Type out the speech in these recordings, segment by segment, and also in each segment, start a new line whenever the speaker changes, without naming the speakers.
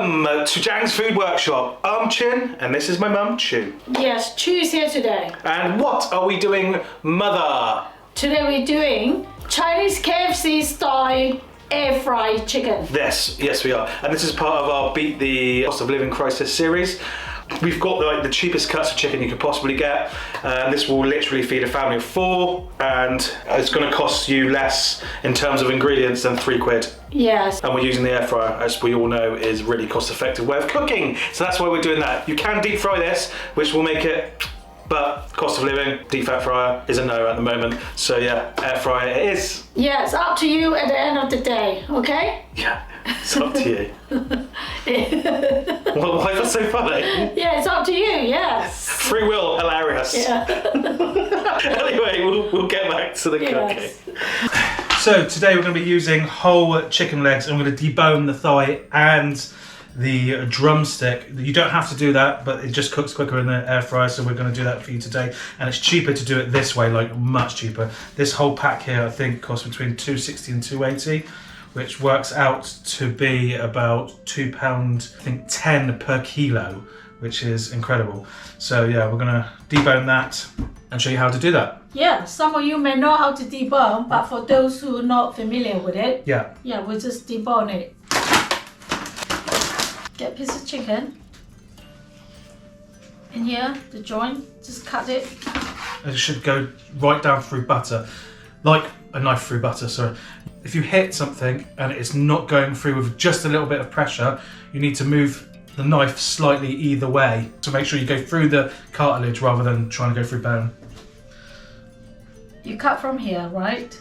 Welcome to Jang's Food Workshop. I'm Chin, and this is my mum, Chu.
Yes, Chu is here today.
And what are we doing, Mother?
Today we're doing Chinese KFC style air fried chicken.
Yes, we are. And this is part of our Beat the Cost of Living Crisis series. We've got the cheapest cuts of chicken you could possibly get. This will literally feed a family of 4, and it's going to cost you less in terms of ingredients than £3.
Yes.
And we're using the air fryer, as we all know is a really cost-effective way of cooking. So that's why we're doing that. You can deep fry this, which will make it, but cost of living, deep fat fryer is a no at the moment. So yeah, air fryer it is.
Yeah, it's up to you at the end of the day, okay?
Yeah, it's up to you. Well, why is that so funny?
Yeah, it's up to you, yes.
Free will, hilarious.
Yeah.
Anyway, we'll get back to the
Yes.
cooking. So today we're going to be using whole chicken legs. I'm going to debone the thigh and the drumstick. You don't have to do that, but it just cooks quicker in the air fryer, so we're going to do that for you today. And it's cheaper to do it this way, like much cheaper. This whole pack here I think costs between £2.60 and £2.80, which works out to be about £2, I think 10 per kilo, which is incredible. So yeah, we're going to debone that and show you how to do that.
Yeah, some of you may know how to debone, but for those who are not familiar with it,
yeah,
we'll just debone it. Get a piece of chicken in here, the joint, just cut it.
It should go right down through butter, like a knife through butter, sorry. If you hit something and it's not going through with just a little bit of pressure, you need to move the knife slightly either way to make sure you go through the cartilage rather than trying to go through bone.
You cut from here, right?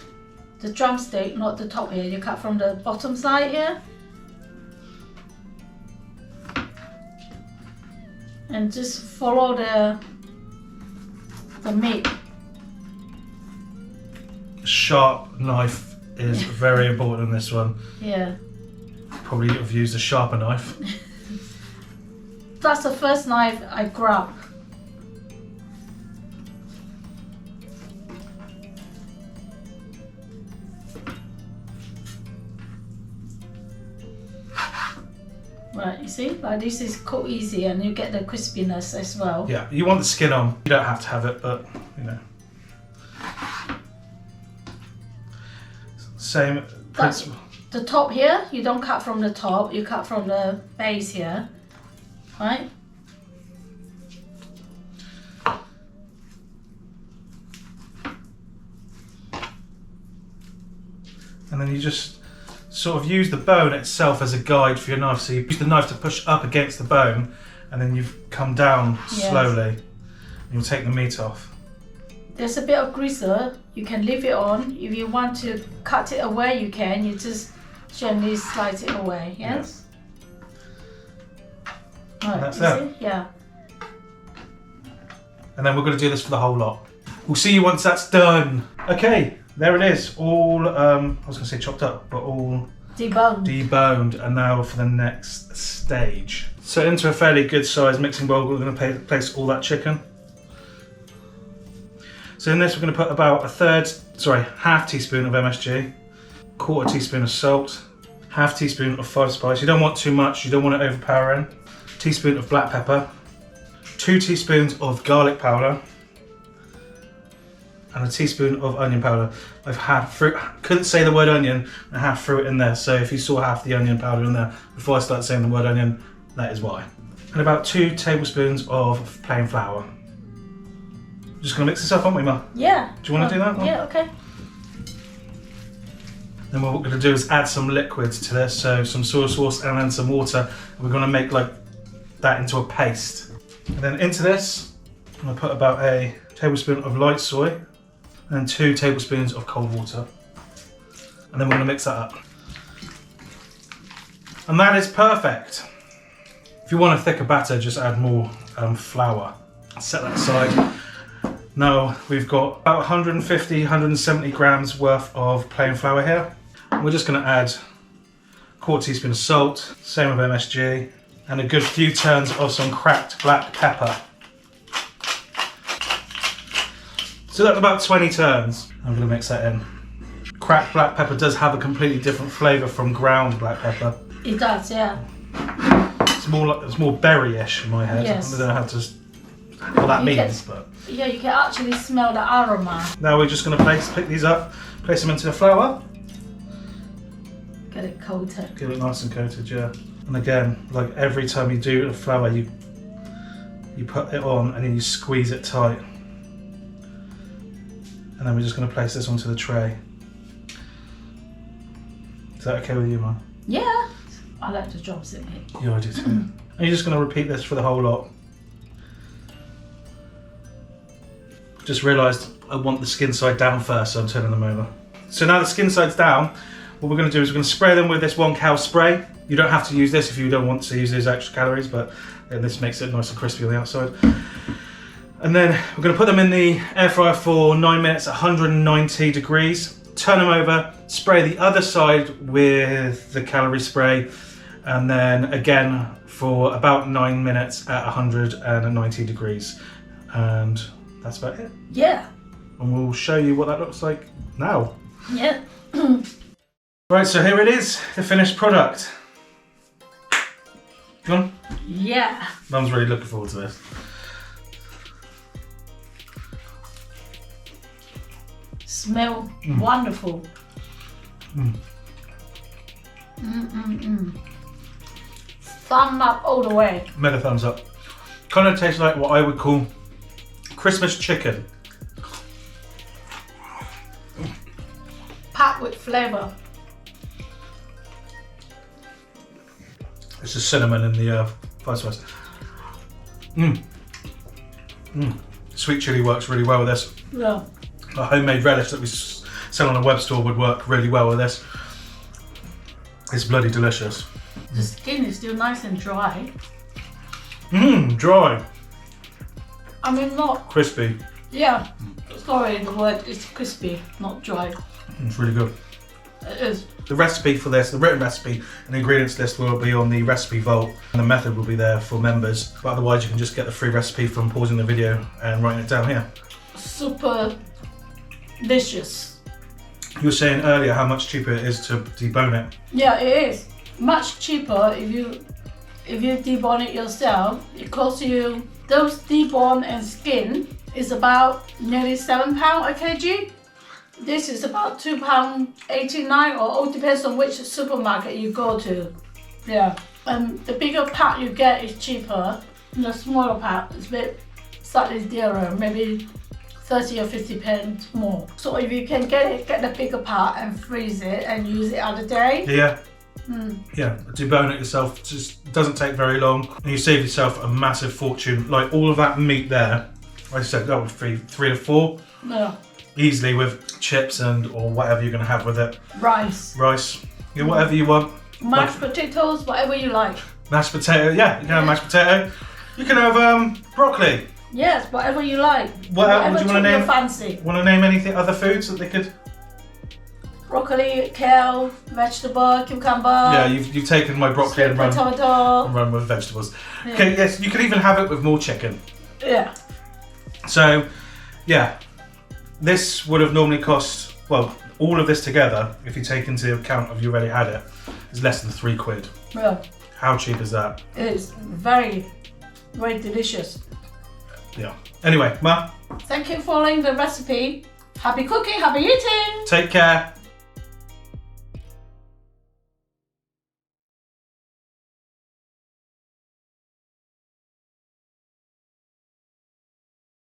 The drumstick, not the top here. You cut from the bottom side here. And just follow the meat.
Sharp knife is very important in this one.
Yeah.
Probably have used a sharper knife.
That's the first knife I grabbed. Right, you see, like this is cooked easy and you get the crispiness as well.
Yeah, you want the skin on. You don't have to have it, but you know. Same principle.
The top here, you don't cut from the top, you cut from the base here, right?
And then you just sort of use the bone itself as a guide for your knife. So you use the knife to push up against the bone, and then you come down slowly. And you'll take the meat off.
There's a bit of greaser, you can leave it on. If you want to cut it away, you can. You just gently slice it away, yes? Yeah. Right,
that's
it. Yeah.
And then we're going to do this for the whole lot. We'll see you once that's done. Okay, there it is. All, I was going to say chopped up, but all deboned. And now for the next stage. So into a fairly good sized mixing bowl, we're going to place all that chicken. So in this we're going to put about half teaspoon of MSG, quarter teaspoon of salt, half teaspoon of 5 spice. You don't want too much, you don't want it overpowering. Teaspoon of black pepper, 2 teaspoons of garlic powder, and a teaspoon of onion powder. I've half through, couldn't say the word onion, and half threw it in there. So if you saw half the onion powder in there before I start saying the word onion, that is why. And about 2 tablespoons of plain flour. Just gonna mix this up, aren't we, Ma?
Yeah.
Do you want to do that? Mom?
Yeah, okay.
Then what we're going to do is add some liquids to this, so some soy sauce and then some water. And we're going to make like that into a paste. And then into this, I'm going to put about a tablespoon of light soy and 2 tablespoons of cold water. And then we're going to mix that up. And that is perfect. If you want a thicker batter, just add more flour. Set that aside. Now we've got about 150, 170 grams worth of plain flour here. We're just going to add a quarter teaspoon of salt, same with MSG, and a good few turns of some cracked black pepper. So that's about 20 turns. I'm going to mix that in. Cracked black pepper does have a completely different flavour from ground black pepper.
It does, yeah.
It's more berry-ish in my head.
Yes.
I don't know what that means, but
yeah, you can actually smell the aroma.
now we're just going to pick these up, place them into the flour.
Get it coated.
Get it nice and coated, yeah. And again, like every time you do the flour, you put it on and then you squeeze it tight. And then we're just going to place this onto the tray. Is that okay with you, Ma?
Yeah, I like the drumstick.
Yeah, I do too. And you're just going to repeat this for the whole lot. Just realised I want the skin side down first, so I'm turning them over. So now the skin side's down, what we're going to do is we're going to spray them with this 1 cal spray. You don't have to use this if you don't want to use these extra calories, but this makes it nice and crispy on the outside. And then we're going to put them in the air fryer for 9 minutes at 190 degrees. Turn them over, spray the other side with the calorie spray, and then again for about 9 minutes at 190 degrees. And that's about it.
Yeah.
And we'll show you what that looks like now.
Yeah.
Right, so here it is, the finished product. Go on.
Yeah.
Mum's really looking forward to this.
Smell wonderful. Thumb up all the way.
Mega thumbs up. Kind of tastes like what I would call Christmas chicken.
Packed with flavour.
It's the cinnamon and the spice. Sweet chili works really well with this.
Yeah.
A homemade relish that we sell on a web store would work really well with this. It's bloody delicious.
The skin is still nice and dry.
Dry.
I mean, not.
Crispy.
Yeah. Sorry, the word is crispy, not dry.
It's really good.
It is.
The recipe for this, the written recipe and the ingredients list will be on the recipe vault, and the method will be there for members. But otherwise you can just get the free recipe from pausing the video and writing it down here.
Super delicious.
You were saying earlier how much cheaper it is to debone it.
Yeah, it is. Much cheaper if you debone it yourself. It costs you, those debone and skin is about nearly £7 a kg. This is about £2.89, or all depends on which supermarket you go to. Yeah, and the bigger pack you get is cheaper. And the smaller pack is a bit slightly dearer, maybe 30 or 50 pence more. So if you can get the bigger pack and freeze it and use it other day.
Yeah. Yeah, debone it yourself just doesn't take very long, and you save yourself a massive fortune. Like all of that meat there, like I said, that would be 3 to 4.
Yeah.
Easily with chips or whatever you're going to have with it.
Rice.
Yeah, whatever you want.
Mashed potatoes, whatever you like.
Mashed potato, yeah, you can have mashed potato. You can have broccoli.
Yes, whatever you like.
Whatever do you want to name?
Fancy.
Want to name anything, other foods that they could?
Broccoli, kale, vegetable, cucumber.
Yeah, you've taken my broccoli and run with vegetables.
Yeah.
Okay, yes, you can even have it with more chicken.
Yeah.
So, yeah, this would have normally cost, well, all of this together, if you take into account of you already had it, is less than £3.
Yeah.
How cheap is that?
It's very, very delicious.
Yeah. Anyway, Ma,
Thank you for following the recipe. Happy cooking, happy eating.
take care.